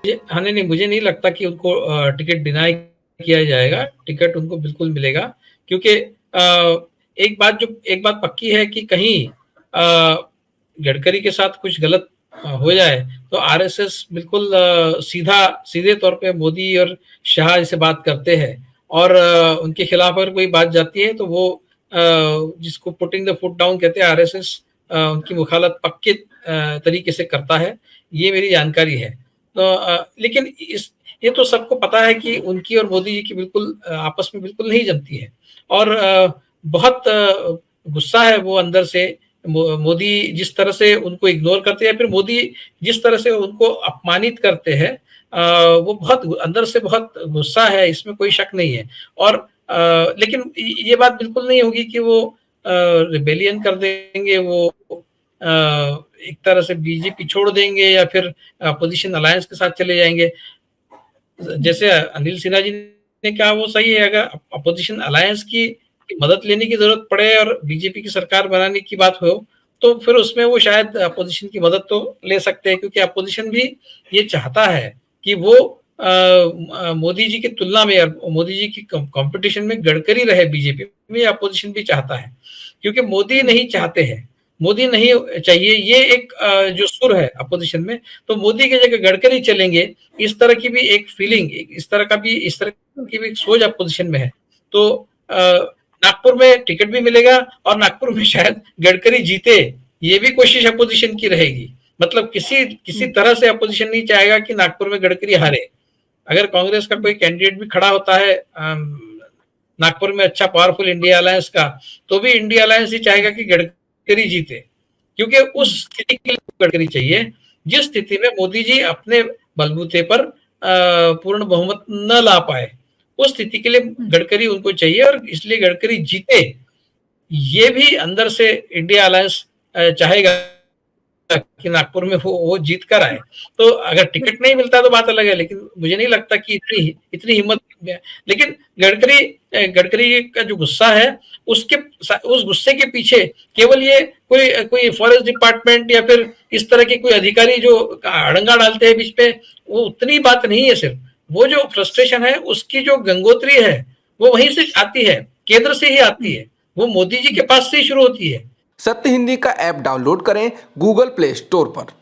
हाँ, नहीं, नहीं, मुझे नहीं लगता कि उनको टिकट डिनाई किया जाएगा, टिकट उनको बिल्कुल मिलेगा क्योंकि एक बात पक्की है कि कहीं गडकरी के साथ कुछ गलत हो जाए, तो आरएसएस बिल्कुल सीधे तौर पे मोदी और शाह से बात करते हैं और उनके खिलाफ अगर कोई बात जाती है, तो वो जिसको पुटिंग द फुट डाउन कहते हैं आरएसएस उनकी मुखालत पक्के तरीके से करता है, ये मेरी जानकारी है। तो लेकिन ये तो सबको पता है कि उनकी और मोदी जी की बिल्कुल आपस में बिल्कुल नहीं जमती है और बहुत गुस्सा है वो अंदर से मोदी जिस तरह से उनको इग्नोर करते हैं, फिर मोदी जिस तरह से उनको अपमानित करते हैं, वो बहुत अंदर से बहुत गुस्सा है, इसमें कोई शक नहीं है। और लेकिन ये बात बिल्कुल नहीं होगी कि वो रिबेलियन कर देंगे, वो एक तरह से बीजेपी छोड़ देंगे या फिर अपोजिशन अलायंस के साथ चले जाएंगे। जैसे अनिल सिन्हा जी ने कहा वो सही है, अगर अपोजिशन अलायंस की मदद लेने की जरूरत पड़े और बीजेपी की सरकार बनाने की बात हो, तो फिर उसमें वो शायद अपोजिशन की मदद तो ले सकते हैं क्योंकि अपोजिशन भी ये चाहता है कि वो मोदी जी की तुलना में और मोदी जी की कंपटीशन में गडकरी रहे बीजेपी में, अपोजिशन भी चाहता है क्योंकि मोदी नहीं चाहते हैं, मोदी नहीं चाहिए, ये एक जो सुर है अपोजिशन में, तो मोदी की जगह गडकरी चलेंगे, इस तरह की भी एक फीलिंग, इस तरह की भी एक सोच अपोजिशन में है। तो नागपुर में टिकट भी मिलेगा और नागपुर में शायद गडकरी जीते, ये भी कोशिश अपोजिशन की रहेगी। मतलब किसी तरह से अपोजिशन नहीं चाहेगा कि नागपुर में गडकरी हारे। अगर कांग्रेस का कोई कैंडिडेट भी खड़ा होता है नागपुर में अच्छा पावरफुल इंडिया अलायंस का, तो भी इंडिया अलायंस ही चाहेगा कि गडकरी जीते क्योंकि उस स्थिति के लिए गडकरी चाहिए जिस स्थिति में मोदी जी अपने बलबूते पर पूर्ण बहुमत न ला पाए, उस स्थिति के लिए गडकरी उनको चाहिए और इसलिए गडकरी जीते, ये भी अंदर से इंडिया अलायंस चाहेगा कि नागपुर में वो जीत कर आए। तो अगर टिकट नहीं मिलता तो बात अलग है, लेकिन मुझे नहीं लगता कि इतनी हिम्मत। लेकिन गडकरी का जो गुस्सा है उसके उस गुस्से के पीछे केवल ये कोई फॉरेस्ट डिपार्टमेंट या फिर इस तरह के कोई अधिकारी जो अड़ंगा डालते हैं बीच पे, वो उतनी बात नहीं है। सिर्फ वो जो फ्रस्ट्रेशन है उसकी जो गंगोत्री है वो वहीं से आती है, केंद्र से ही आती है, वो मोदी जी के पास से ही शुरू होती है। सत्य हिंदी का ऐप डाउनलोड करें गूगल प्ले स्टोर पर।